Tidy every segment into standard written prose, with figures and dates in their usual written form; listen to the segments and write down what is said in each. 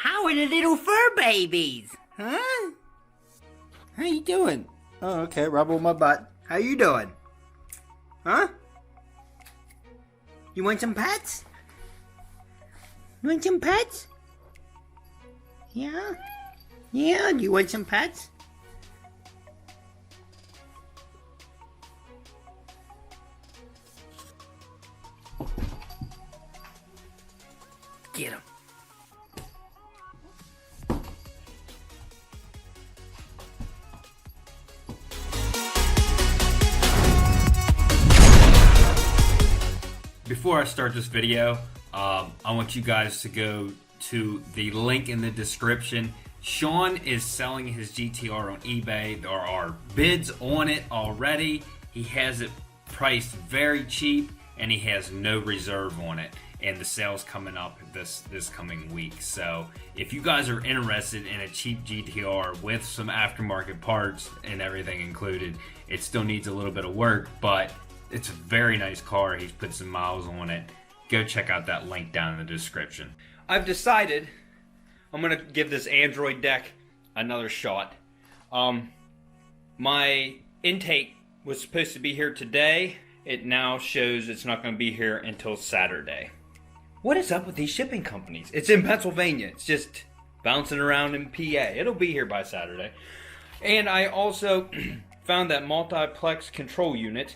How are the little fur babies? Huh? How you doing? Oh, okay, rubble my butt. How you doing? Huh? You want some pets? You want some pets? Yeah? Yeah, do you want some pets? Get him. Before I start this video, I want you guys to go to the link in the description. Sean is selling his GTR on eBay. There are bids on it already. He has it priced very cheap and he has no reserve on it. And the sale's coming up this coming week. So if you guys are interested in a cheap GTR with some aftermarket parts and everything included, it still needs a little bit of work, but it's a very nice car. He's put some miles on it. Go check out that link down in the description. I've decided I'm going to give this Android deck another shot. My intake was supposed to be here today. It now shows it's not going to be here until Saturday. What is up with these shipping companies? It's in Pennsylvania. It's just bouncing around in PA. It'll be here by Saturday. And I also found that multiplex control unit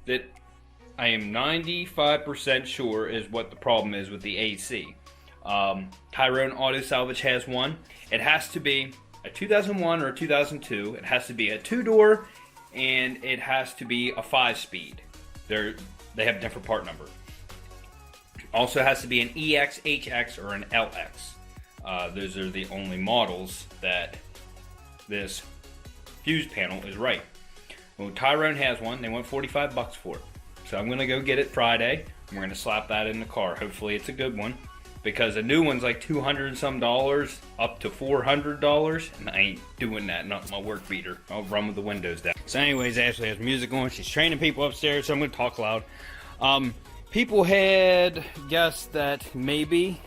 that I am 95% sure is what the problem is with the AC. Tyrone Auto Salvage has one. It has to be a 2001 or a 2002. It has to be a 2-door, and it has to be a 5-speed. They have a different part number. Also has to be an EX, HX, or an LX. Those are the only models that this fuse panel is right. Well, Tyrone has one. They want $45 for it. So I'm going to go get it Friday. And we're going to slap that in the car. Hopefully it's a good one. Because a new one's like $200 and some dollars, up to $400. And I ain't doing that. Not my work beater. I'll run with the windows down. So anyways, Ashley has music on. She's training people upstairs, so I'm going to talk loud. People had guessed that maybe,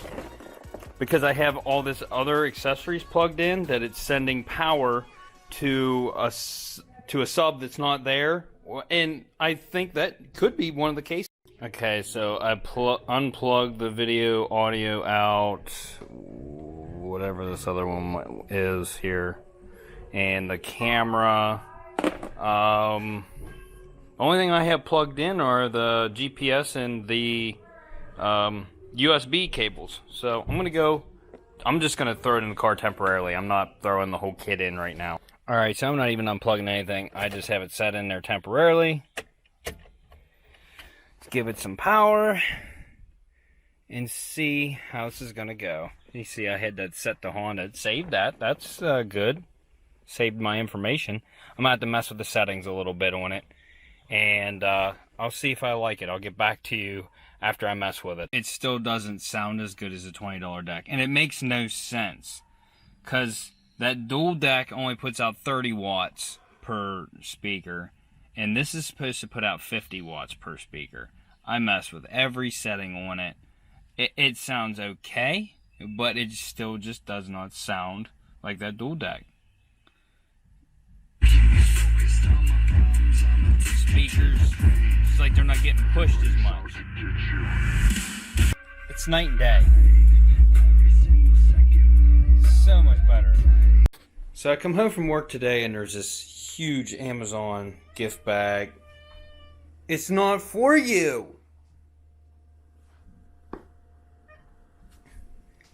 because I have all this other accessories plugged in, that it's sending power to a sub that's not there, and I think that could be one of the cases. Okay, so I unplugged the video audio out, whatever this other one is here, and the camera. Only thing I have plugged in are the GPS and the USB cables. So I'm just gonna throw it in the car temporarily. I'm not throwing the whole kit in right now. Alright, so I'm not even unplugging anything. I just have it set in there temporarily. Let's give it some power and see how this is going to go. You see I had that set to Honda. Saved that. That's good. Saved my information. I'm going to have to mess with the settings a little bit on it. And I'll see if I like it. I'll get back to you after I mess with it. It still doesn't sound as good as a $20 deck. And it makes no sense. Because that dual deck only puts out 30 watts per speaker, and this is supposed to put out 50 watts per speaker. I messed with every setting on it. It sounds okay, but it still just does not sound like that dual deck. Speakers, it's like they're not getting pushed as much. It's night and day. So much better. So I come home from work today and there's this huge Amazon gift bag. It's not for you.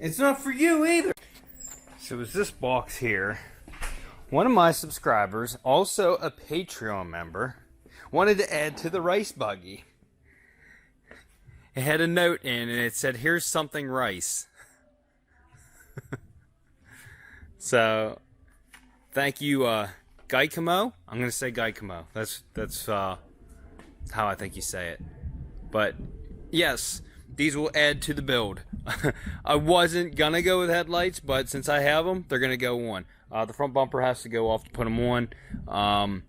It's not for you either. So it's this box here. One of my subscribers, also a Patreon member, wanted to add to the rice buggy. It had a note in and it said, "Here's something rice." So, thank you, Gaikamo. I'm gonna say Gaikamo. That's how I think you say it. But yes, these will add to the build. I wasn't gonna go with headlights, but since I have them, they're gonna go on. The front bumper has to go off to put them on.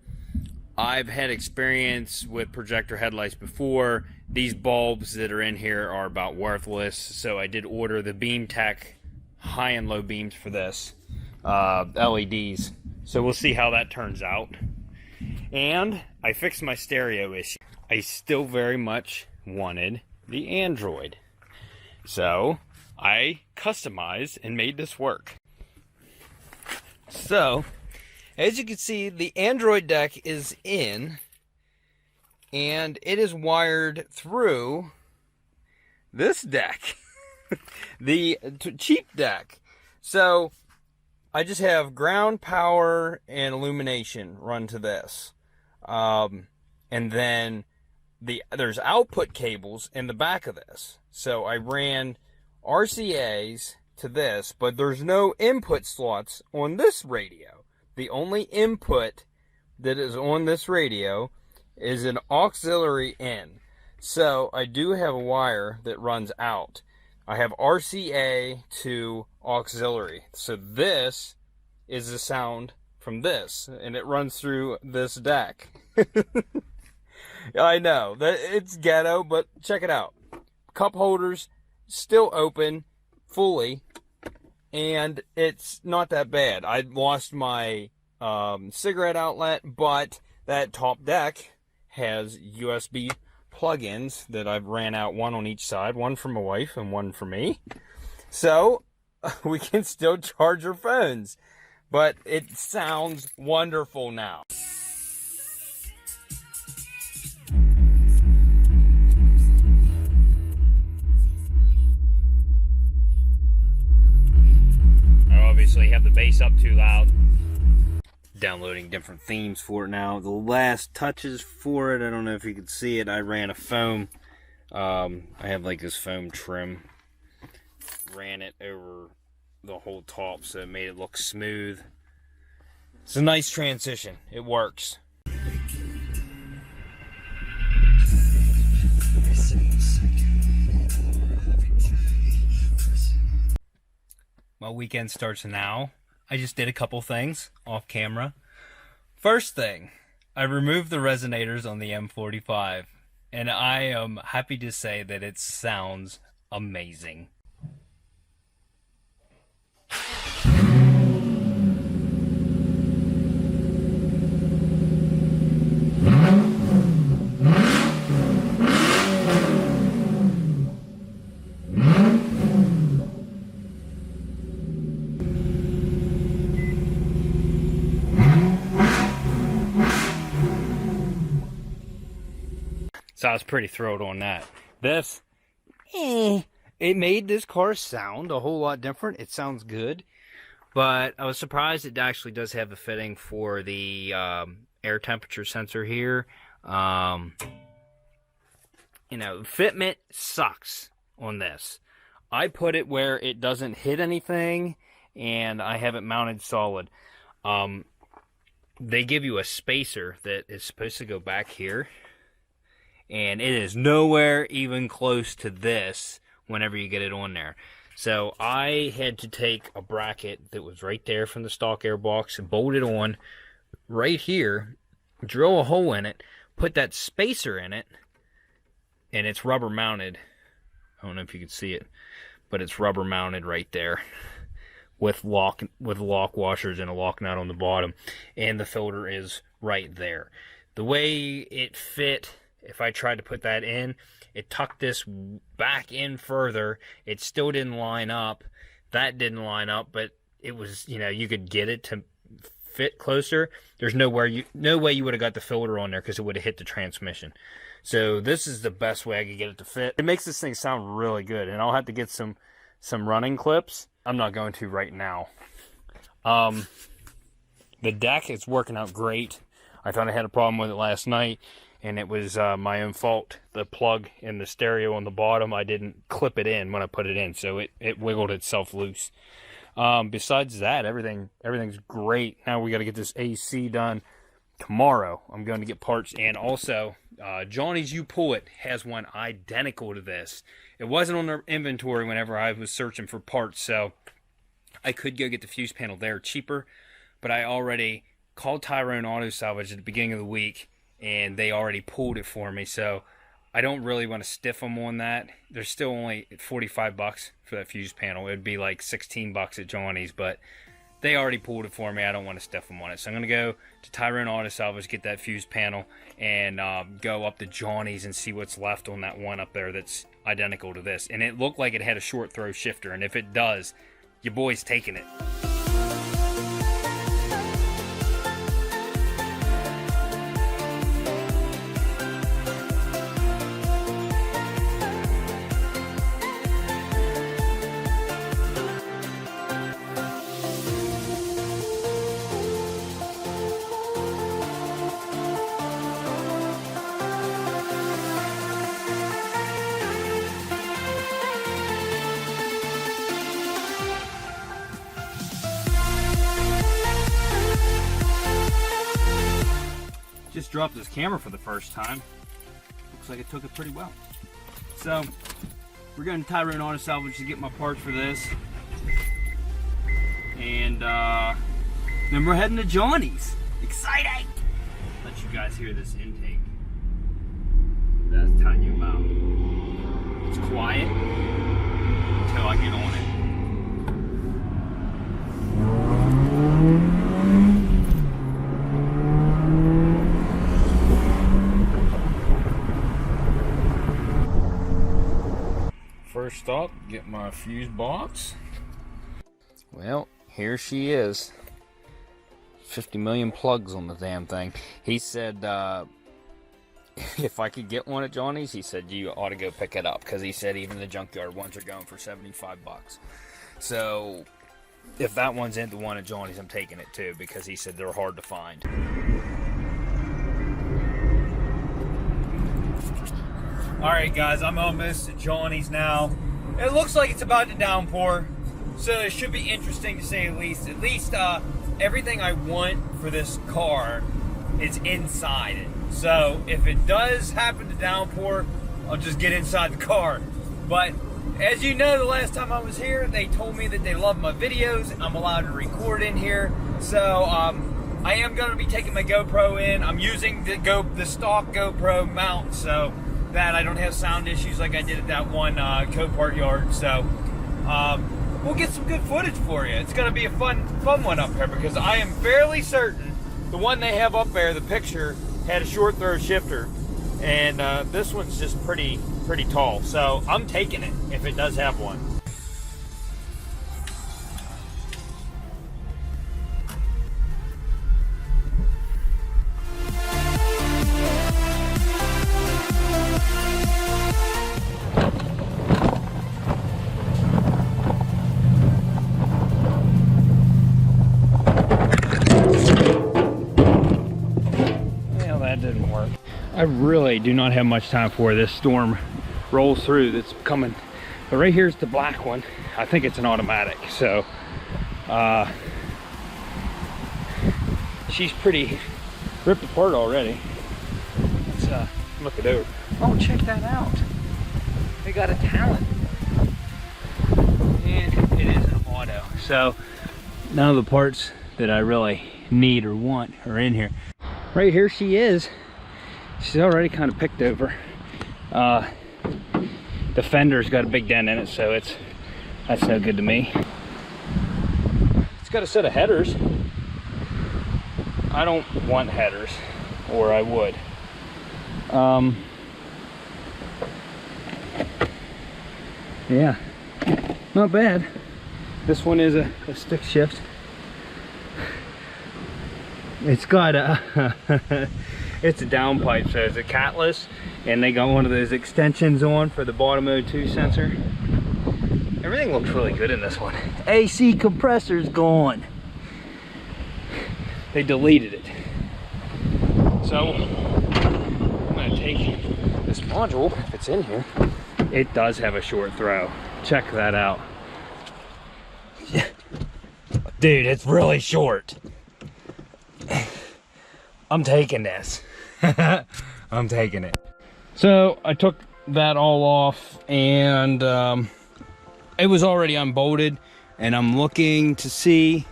I've had experience with projector headlights before. These bulbs that are in here are about worthless, so I did order the Beam Tech high and low beams for this, LEDs. So we'll see how that turns out. And I fixed my stereo issue. I still very much wanted the Android. So I customized and made this work. So, as you can see, the Android deck is in, and it is wired through this deck, the cheap deck. So, I just have ground, power, and illumination run to this. And then there's output cables in the back of this. So, I ran RCAs to this, but there's no input slots on this radio. The only input that is on this radio is an auxiliary in. So I do have a wire that runs out. I have RCA to auxiliary. So this is the sound from this, and it runs through this deck. I know that it's ghetto, but check it out. Cup holders still open fully, and it's not that bad. I lost my cigarette outlet, but that top deck has USB plug-ins that I've ran out, one on each side, one for my wife and one for me. So we can still charge our phones, but it sounds wonderful now. Obviously have the bass up too loud. Downloading different themes for it now. The last touches for it, I don't know if you can see it, I ran a foam. I have like this foam trim. Ran it over the whole top so it made it look smooth. It's a nice transition. It works. My weekend starts now. I just did a couple things off camera. First thing, I removed the resonators on the M45, and I am happy to say that it sounds amazing. So I was pretty thrilled on that. This, it made this car sound a whole lot different. It sounds good. But I was surprised it actually does have a fitting for the air temperature sensor here. Fitment sucks on this. I put it where it doesn't hit anything, and I have it mounted solid. They give you a spacer that is supposed to go back here. And it is nowhere even close to this whenever you get it on there. So I had to take a bracket that was right there from the stock air box and bolt it on right here, drill a hole in it, put that spacer in it, and it's rubber mounted. I don't know if you can see it, but it's rubber mounted right there with lock washers and a lock nut on the bottom, and the filter is right there. The way it fit, if I tried to put that in, it tucked this back in further. It still didn't line up. That didn't line up, but it was, you could get it to fit closer. There's no way you would have got the filter on there because it would have hit the transmission. So this is the best way I could get it to fit. It makes this thing sound really good, and I'll have to get some running clips. I'm not going to right now. The deck is working out great. I thought I had a problem with it last night, and it was my own fault. The plug in the stereo on the bottom, I didn't clip it in when I put it in, so it wiggled itself loose. Besides that, everything's great. Now we got to get this AC done tomorrow. I'm going to get parts, and also Johnny's You Pull It has one identical to this. It wasn't on their inventory whenever I was searching for parts, so I could go get the fuse panel there cheaper, but I already called Tyrone Auto Salvage at the beginning of the week, and they already pulled it for me, so I don't really want to stiff them on that. They're still only $45 for that fuse panel. It would be like $16 at Johnny's, but they already pulled it for me. I don't want to stiff them on it. So I'm going to go to Tyrone Auto Salvage, get that fuse panel, and go up to Johnny's and see what's left on that one up there that's identical to this. And it looked like it had a short throw shifter, and if it does, your boy's taking it. Just dropped this camera for the first time. Looks like it took it pretty well. So we're going to Tyrone Auto Salvage to get my parts for this, and then we're heading to Johnny's. Exciting! Let you guys hear this intake that I was telling you about. It's quiet until I get on it. First stop, get my fuse box. Well, here she is. 50 million plugs on the damn thing. He said if I could get one at Johnny's, he said you ought to go pick it up, because he said even the junkyard ones are going for $75. So if that one's in the one at Johnny's, I'm taking it too, because he said they're hard to find. Alright guys, I'm almost at Johnny's now. It looks like it's about to downpour, so it should be interesting to say the least. At least everything I want for this car is inside it. So if it does happen to downpour, I'll just get inside the car. But as you know, the last time I was here, they told me that they love my videos. I'm allowed to record in here. So I am going to be taking my GoPro in. I'm using the stock GoPro mount, so that I don't have sound issues like I did at that one Copart yard. So we'll get some good footage for you. It's going to be a fun one up there, because I am fairly certain the one they have up there, the picture, had a short throw shifter, and this one's just pretty tall. So I'm taking it if it does have one. I really do not have much time before this storm rolls through that's coming. But right here's the black one. I think it's an automatic. So she's pretty ripped apart already. Let's look it over. Oh, check that out. They got a Talon. And it is an auto. So none of the parts that I really need or want are in here. Right here she is. She's already kind of picked over. The fender's got a big dent in it, so that's no good to me. It's got a set of headers. I don't want headers, or I would. Yeah, not bad. This one is a stick shift. It's got a it's a downpipe, so it's a catless, and they got one of those extensions on for the bottom O2 sensor. Everything looks really good in this one. AC compressor's gone. They deleted it. So I'm gonna take this module, if it's in here. It does have a short throw. Check that out. Dude, it's really short. I'm taking this. I'm taking it. So I took that all off, and it was already unbolted, and I'm looking to see,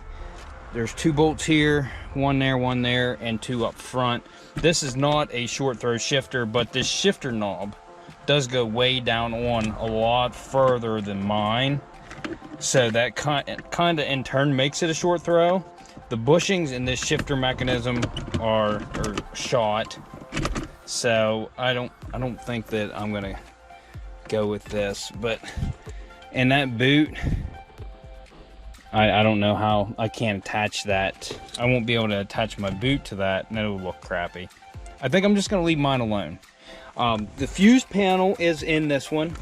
there's 2 bolts here, one there, and 2 up front. This is not a short throw shifter, but this shifter knob does go way down on a lot further than mine. So that kind of in turn makes it a short throw. The bushings in this shifter mechanism are shot. So I don't think that I'm gonna go with this. But in that boot, I don't know how I can't attach that. I won't be able to attach my boot to that, and it'll look crappy. I think I'm just gonna leave mine alone. The fuse panel is in this one,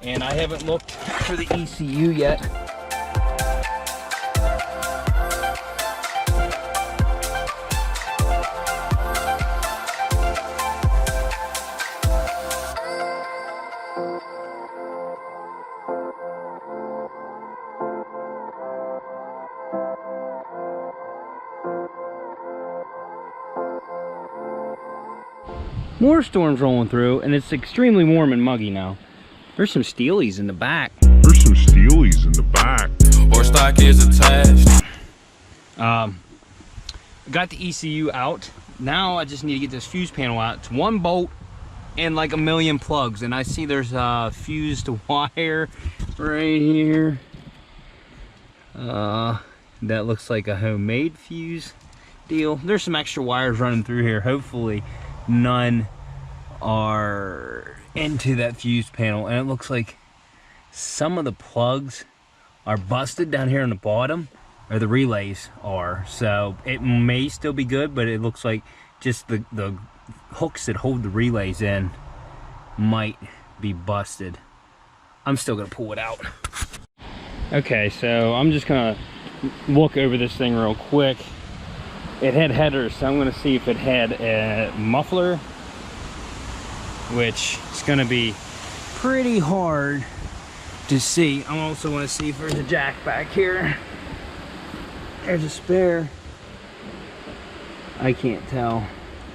and I haven't looked for the ECU yet. More storms rolling through, and it's extremely warm and muggy now. There's some steelies in the back. Or stock is attached. Got the ECU out. Now I just need to get this fuse panel out. It's one bolt and like a million plugs, and I see there's a fused wire right here. That looks like a homemade fuse deal. There's some extra wires running through here. Hopefully none are into that fuse panel, and it looks like some of the plugs are busted down here on the bottom, or the relays are. So it may still be good, but it looks like just the hooks that hold the relays in might be busted. I'm still gonna pull it out. Okay, so I'm just gonna look over this thing real quick. It had headers, so I'm gonna see if it had a muffler, which is gonna be pretty hard to see. I also want to see if there's a jack back here. There's a spare. I can't tell.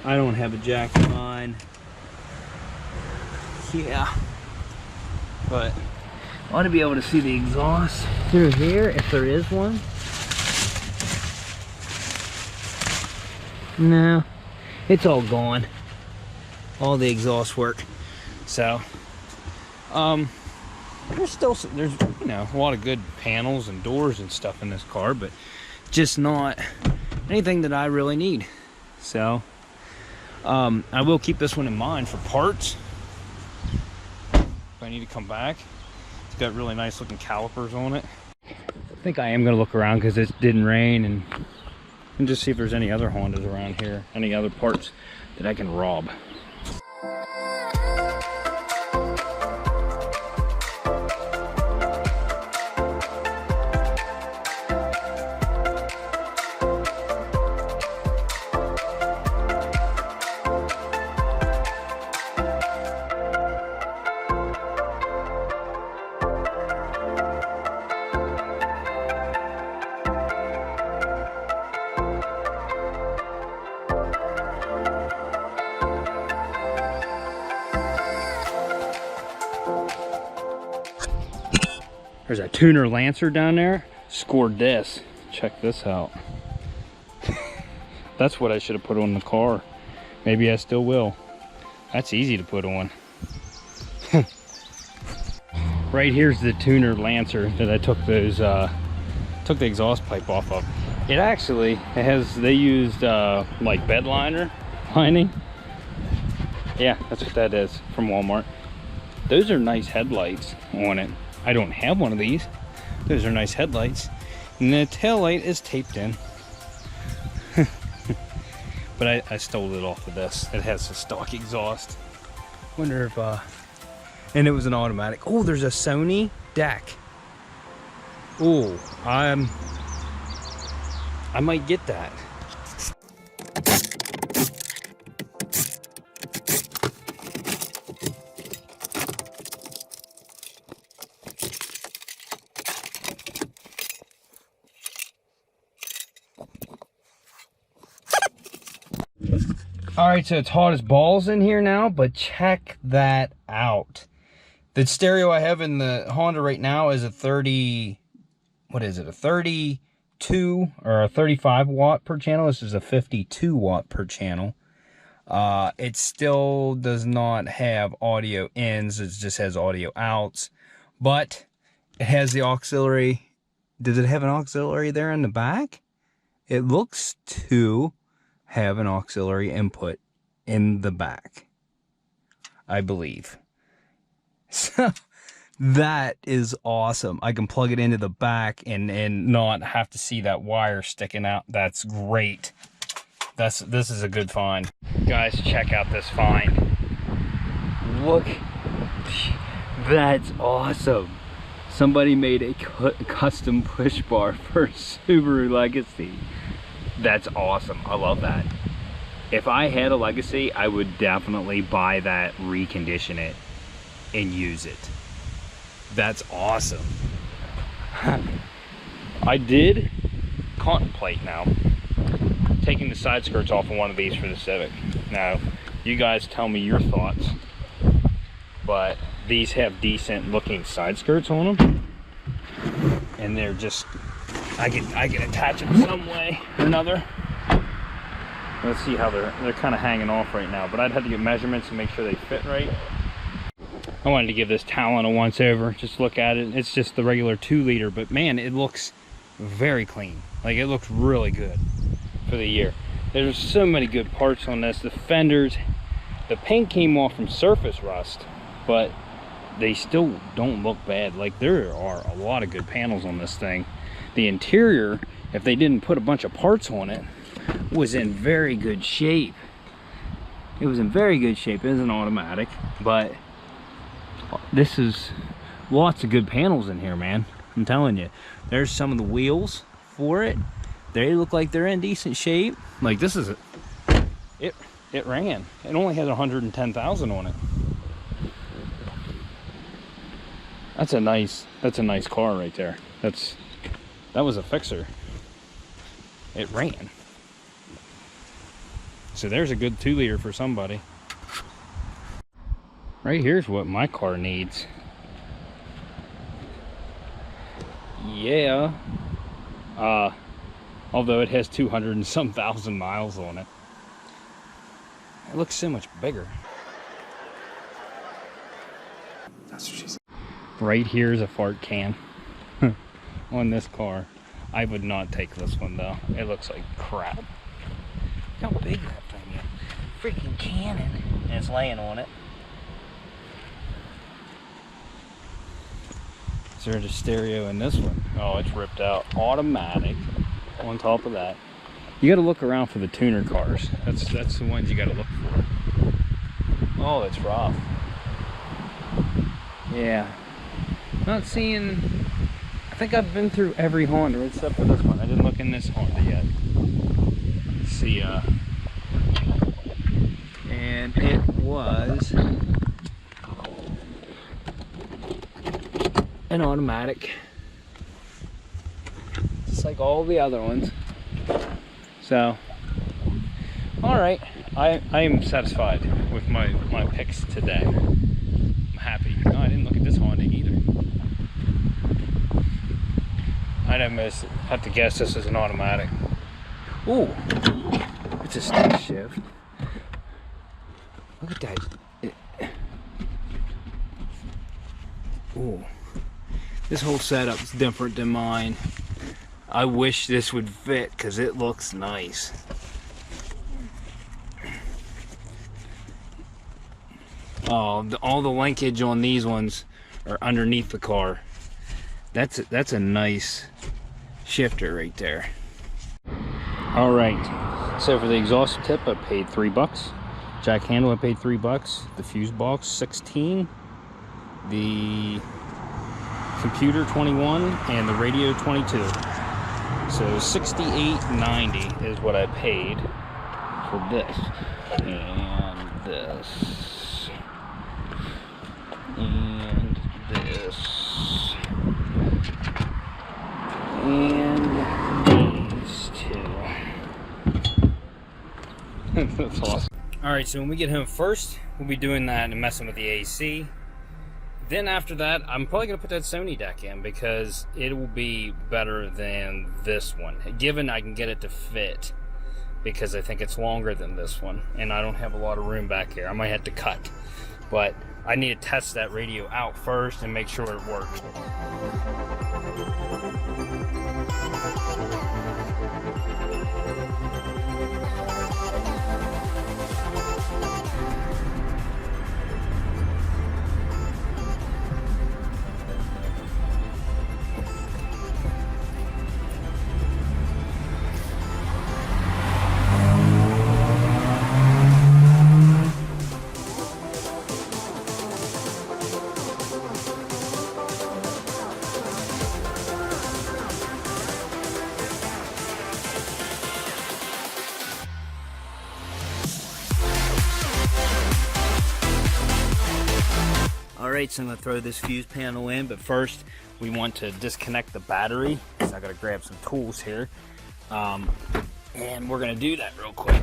I don't have a jack in mine. Yeah, but I ought to be able to see the exhaust through here if there is one. No, it's all gone. All the exhaust work. So, there's you know, a lot of good panels and doors and stuff in this car, but just not anything that I really need. So, I will keep this one in mind for parts if I need to come back. It's got really nice looking calipers on it. I think I am gonna look around because it didn't rain, and just see if there's any other Hondas around here, any other parts that I can rob. There's a tuner Lancer down there. Scored this. Check this out. That's what I should have put on the car. Maybe I still will. That's easy to put on. Right here's the tuner Lancer that I took those took the exhaust pipe off of. It actually has, they used like bed liner lining. Yeah, that's what that is from Walmart. Those are nice headlights on it. I don't have one of these. Those are nice headlights. And the tail light is taped in. But I stole it off of this. It has a stock exhaust. Wonder if, and it was an automatic. Oh, there's a Sony deck. Oh, I might get that. All right, so it's hot as balls in here now, but check that out. The stereo I have in the Honda right now is a 30, what is it, a 32 or a 35 watt per channel. This is a 52 watt per channel. It still does not have audio ins, it just has audio outs, but it has the auxiliary. Does it have an auxiliary there in the back? It looks to have an auxiliary input in the back, I believe. So that is awesome. I can plug it into the back and not have to see that wire sticking out. That's great. This is a good find. Guys, check out this find. Look, that's awesome. Somebody made a custom push bar for Subaru Legacy. That's awesome. I love that. If I had a Legacy, I would definitely buy that, recondition it, and use it. That's awesome. I did contemplate now taking the side skirts off of one of these for the Civic. Now, you guys tell me your thoughts, but these have decent looking side skirts on them, and they're just, I can attach them some way or another. Let's see how they're kind of hanging off right now, but I'd have to get measurements to make sure they fit right. I wanted to give this Talon a once over, just look at it. It's just the regular 2-liter, but man, it looks very clean. Like, it looks really good for the year. There's so many good parts on this. The fenders, the paint came off from surface rust, but they still don't look bad. Like, there are a lot of good panels on this thing. The interior, if they didn't put a bunch of parts on it, was in very good shape. It was in very good shape. It is an automatic, but this is lots of good panels in here, man. I'm telling you. There's some of the wheels for it. They look like they're in decent shape. Like, this is it ran. It only had 110,000 on it. That's a nice car right there. That was a fixer. It ran. So there's a good 2-liter for somebody. Right here's what my car needs. Yeah. Although it has 200 and some thousand miles on it. It looks so much bigger. That's what she said. Right here is a fart can on this car. I would not take this one though. It looks like crap. Look how big that thing is. Freaking cannon. And it's laying on it. Is there a stereo in this one? Oh, it's ripped out. Automatic. On top of that, you got to look around for the tuner cars. That's the ones you got to look for. Oh, it's rough. Yeah. Not seeing. I think I've been through every Honda except for this one. I didn't look in this Honda yet. Let's see. And it was an automatic, just like all the other ones. So, all right, I am satisfied with my picks today. I'm happy. No, I didn't look at this Honda either. I'd almost have to guess this is an automatic. Ooh, it's a stick shift. Look at that. Ooh. This whole setup's different than mine. I wish this would fit because it looks nice. Oh, all the linkage on these ones are underneath the car. That's a nice shifter right there. All right, so for the exhaust tip, I paid $3. Jack handle, I paid $3. The fuse box, 16. The computer, 21, and the radio, 22. So $68.90 is what I paid for this and this and this and these two. That's awesome. All right, so when we get home first, we'll be doing that and messing with the AC. Then after that, I'm probably going to put that Sony deck in because it will be better than this one, given I can get it to fit because I think it's longer than this one, and I don't have a lot of room back here. I might have to cut, but I need to test that radio out first and make sure it works. Alright, so I'm going to throw this fuse panel in, but first we want to disconnect the battery. So I got to grab some tools here. And we're going to do that real quick.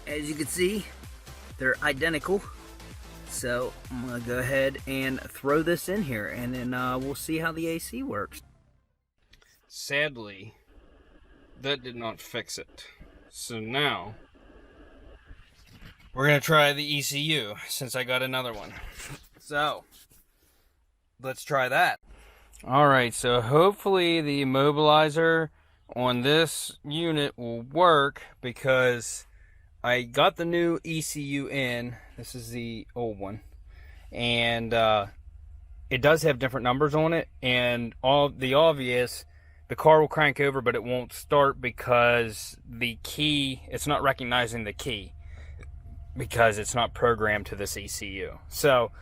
As you can see, they're identical. So I'm going to go ahead and throw this in here, and then we'll see how the AC works. Sadly, that did not fix it. So now we're going to try the ECU since I got another one. So let's try that. Alright, so hopefully the immobilizer on this unit will work, because I got the new ECU in. This is the old one, and it does have different numbers on it, and all the obvious, the car will crank over, but it won't start because the key, it's not recognizing the key because it's not programmed to this ECU. So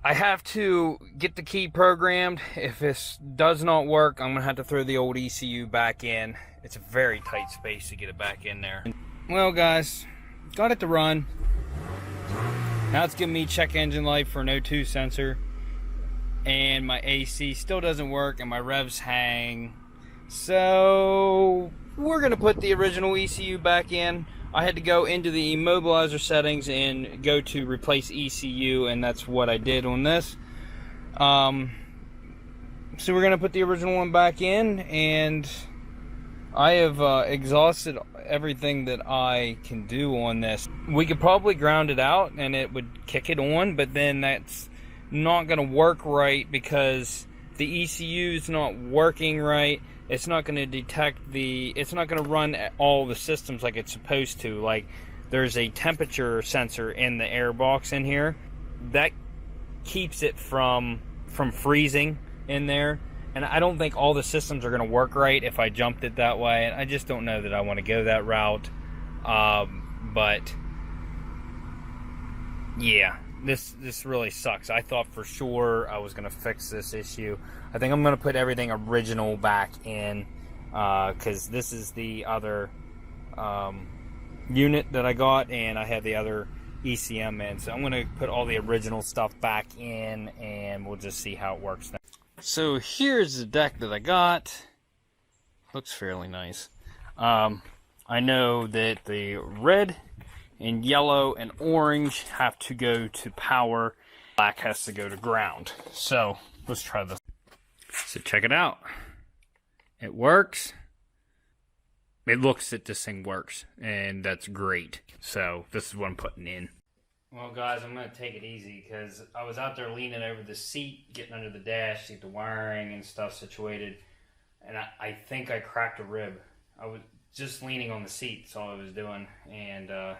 I have to get the key programmed. If this does not work, I'm gonna have to throw the old ECU back in. It's a very tight space to get it back in there. Well guys, got it to run. Now it's giving me check engine light for an O2 sensor, and my AC still doesn't work, and my revs hang. So we're gonna put the original ECU back in. I had to go into the immobilizer settings and go to replace ECU, and that's what I did on this. So we're gonna put the original one back in, and I have exhausted everything that I can do on this. We could probably ground it out and it would kick it on, but then that's not going to work right because the ECU is not working right. It's not going to detect it's not going to run all the systems like it's supposed to. Like, there's a temperature sensor in the air box in here that keeps it from freezing in there. And I don't think all the systems are going to work right if I jumped it that way. And I just don't know that I want to go that route. But yeah, this really sucks. I thought for sure I was going to fix this issue. I think I'm going to put everything original back in, because this is the other unit that I got, and I have the other ECM in. So I'm going to put all the original stuff back in, and we'll just see how it works then. So here's the deck that I got. Looks fairly nice. I know that the red and yellow and orange have to go to power. Black has to go to ground. So let's try this. So check it out. It works. It looks that this thing works, and that's great. So this is what I'm putting in. Well guys, I'm going to take it easy because I was out there leaning over the seat, getting under the dash to get the wiring and stuff situated, and I think I cracked a rib. I was just leaning on the seat, that's all I was doing, and I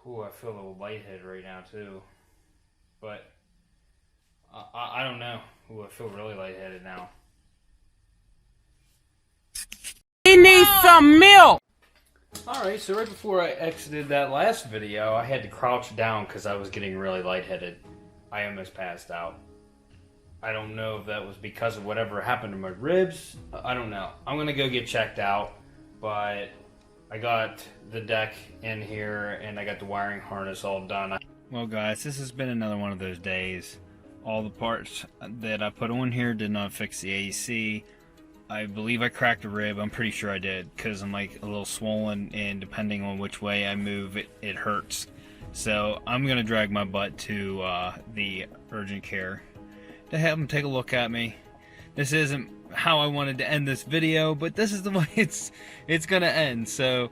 feel a little lightheaded right now too, but I don't know. I feel really lightheaded now. He needs some milk! Alright, so right before I exited that last video, I had to crouch down because I was getting really lightheaded. I almost passed out. I don't know if that was because of whatever happened to my ribs. I don't know. I'm going to go get checked out, but I got the deck in here and I got the wiring harness all done. Well guys, this has been another one of those days. All the parts that I put on here did not fix the AC. I believe I cracked a rib. I'm pretty sure I did because I'm like a little swollen, and depending on which way I move, it hurts. So I'm gonna drag my butt to the urgent care to have them take a look at me. This isn't how I wanted to end this video, but this is the way it's gonna end. So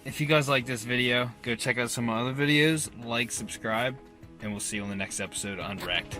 if you guys like this video, go check out some other videos, like, subscribe, and we'll see you on the next episode of Unwrecked.